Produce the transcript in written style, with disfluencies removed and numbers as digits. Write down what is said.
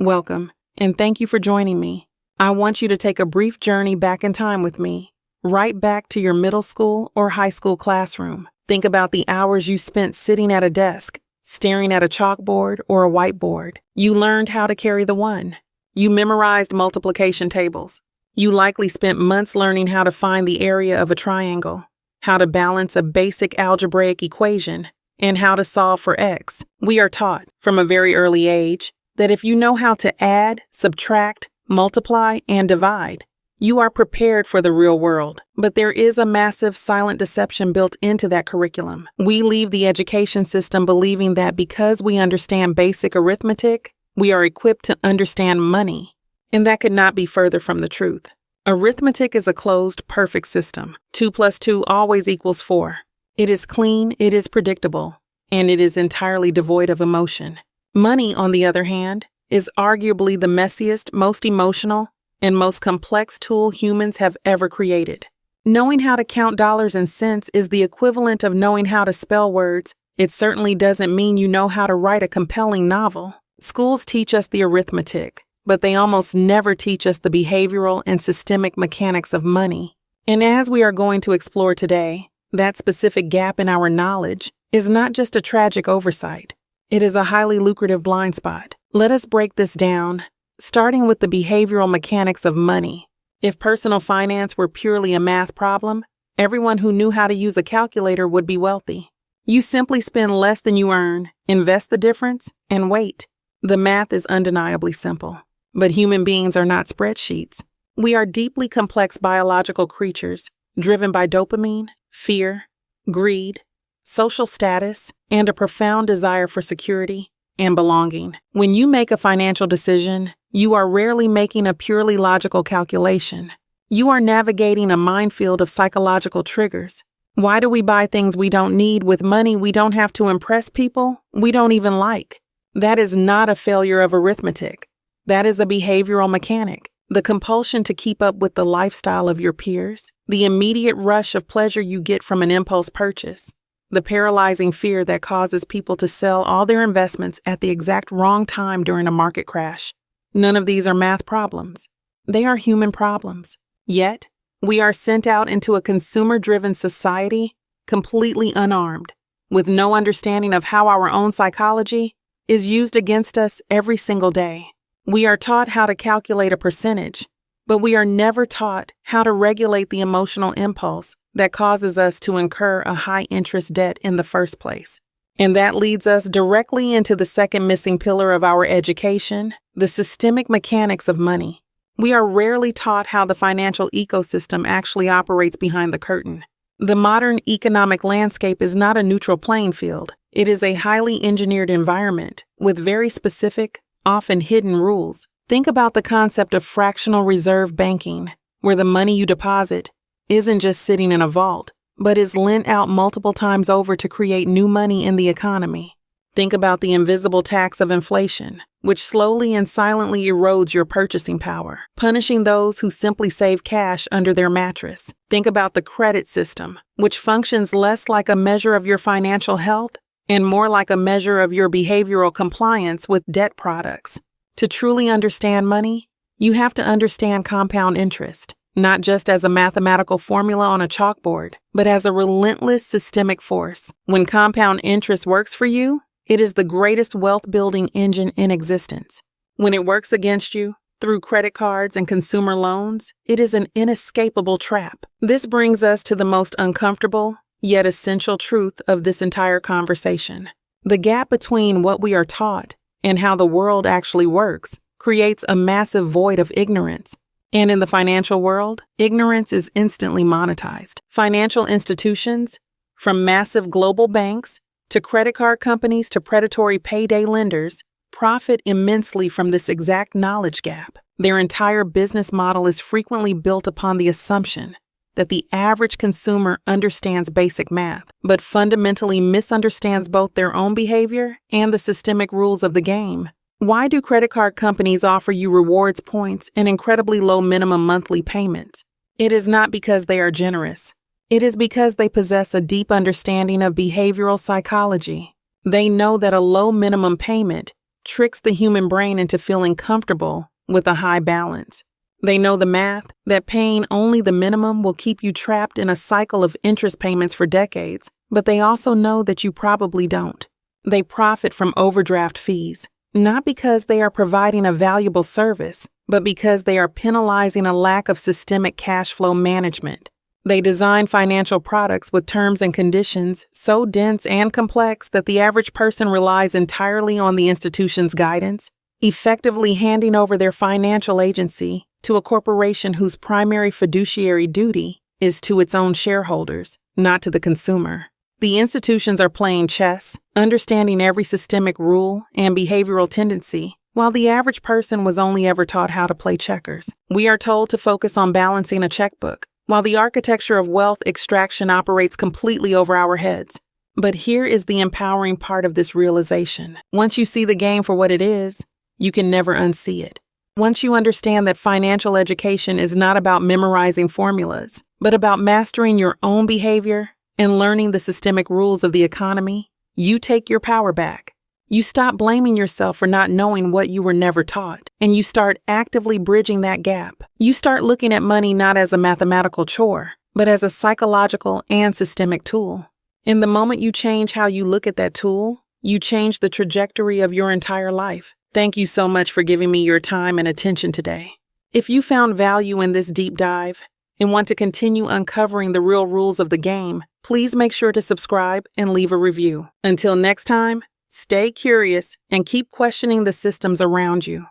Welcome, and thank you for joining me. I want you to take a brief journey back in time with me, right back to your middle school or high school classroom. Think about the hours you spent sitting at a desk, staring at a chalkboard or a whiteboard. You learned how to carry the one. You memorized multiplication tables. You likely spent months learning how to find the area of a triangle, how to balance a basic algebraic equation, and how to solve for x. We are taught from a very early age that if you know how to add, subtract, multiply, and divide, you are prepared for the real world. But there is a massive silent deception built into that curriculum. We leave the education system believing that because we understand basic arithmetic, we are equipped to understand money. And that could not be further from the truth. Arithmetic is a closed, perfect system. 2 plus 2 always equals 4. It is clean, it is predictable, and it is entirely devoid of emotion. Money, on the other hand, is arguably the messiest, most emotional, and most complex tool humans have ever created. Knowing how to count dollars and cents is the equivalent of knowing how to spell words. It certainly doesn't mean you know how to write a compelling novel. Schools teach us the arithmetic, but they almost never teach us the behavioral and systemic mechanics of money. And as we are going to explore today, that specific gap in our knowledge is not just a tragic oversight. It is a highly lucrative blind spot. Let us break this down, starting with the behavioral mechanics of money. If personal finance were purely a math problem, everyone who knew how to use a calculator would be wealthy. You simply spend less than you earn, invest the difference, and wait. The math is undeniably simple. But human beings are not spreadsheets. We are deeply complex biological creatures, driven by dopamine, fear, greed, social status, and a profound desire for security and belonging. When you make a financial decision, you are rarely making a purely logical calculation. You are navigating a minefield of psychological triggers. Why do we buy things we don't need with money we don't have to impress people we don't even like? That is not a failure of arithmetic. That is a behavioral mechanic. The compulsion to keep up with the lifestyle of your peers, the immediate rush of pleasure you get from an impulse purchase, the paralyzing fear that causes people to sell all their investments at the exact wrong time during a market crash. None of these are math problems. They are human problems. Yet, we are sent out into a consumer-driven society completely unarmed, with no understanding of how our own psychology is used against us every single day. We are taught how to calculate a percentage, but we are never taught how to regulate the emotional impulse that causes us to incur a high-interest debt in the first place. And that leads us directly into the second missing pillar of our education, the systemic mechanics of money. We are rarely taught how the financial ecosystem actually operates behind the curtain. The modern economic landscape is not a neutral playing field. It is a highly engineered environment with very specific, often hidden rules. Think about the concept of fractional reserve banking, where the money you deposit isn't just sitting in a vault, but is lent out multiple times over to create new money in the economy. Think about the invisible tax of inflation, which slowly and silently erodes your purchasing power, punishing those who simply save cash under their mattress. Think about the credit system, which functions less like a measure of your financial health and more like a measure of your behavioral compliance with debt products. To truly understand money, you have to understand compound interest, not just as a mathematical formula on a chalkboard, but as a relentless systemic force. When compound interest works for you, it is the greatest wealth-building engine in existence. When it works against you, through credit cards and consumer loans, it is an inescapable trap. This brings us to the most uncomfortable, yet essential truth of this entire conversation. The gap between what we are taught and how the world actually works creates a massive void of ignorance. And in the financial world, ignorance is instantly monetized. Financial institutions, from massive global banks to credit card companies to predatory payday lenders, profit immensely from this exact knowledge gap. Their entire business model is frequently built upon the assumption that the average consumer understands basic math, but fundamentally misunderstands both their own behavior and the systemic rules of the game. Why do credit card companies offer you rewards points and incredibly low minimum monthly payments? It is not because they are generous. It is because they possess a deep understanding of behavioral psychology. They know that a low minimum payment tricks the human brain into feeling comfortable with a high balance. They know the math, that paying only the minimum will keep you trapped in a cycle of interest payments for decades, but they also know that you probably don't. They profit from overdraft fees, not because they are providing a valuable service, but because they are penalizing a lack of systemic cash flow management. They design financial products with terms and conditions so dense and complex that the average person relies entirely on the institution's guidance, effectively handing over their financial agency to a corporation whose primary fiduciary duty is to its own shareholders, not to the consumer. The institutions are playing chess, understanding every systemic rule and behavioral tendency, while the average person was only ever taught how to play checkers. We are told to focus on balancing a checkbook, while the architecture of wealth extraction operates completely over our heads. But here is the empowering part of this realization. Once you see the game for what it is, you can never unsee it. Once you understand that financial education is not about memorizing formulas, but about mastering your own behavior and learning the systemic rules of the economy, you take your power back. You stop blaming yourself for not knowing what you were never taught, and you start actively bridging that gap. You start looking at money not as a mathematical chore, but as a psychological and systemic tool. In the moment you change how you look at that tool, you change the trajectory of your entire life. Thank you so much for giving me your time and attention today. If you found value in this deep dive and want to continue uncovering the real rules of the game, please make sure to subscribe and leave a review. Until next time, stay curious and keep questioning the systems around you.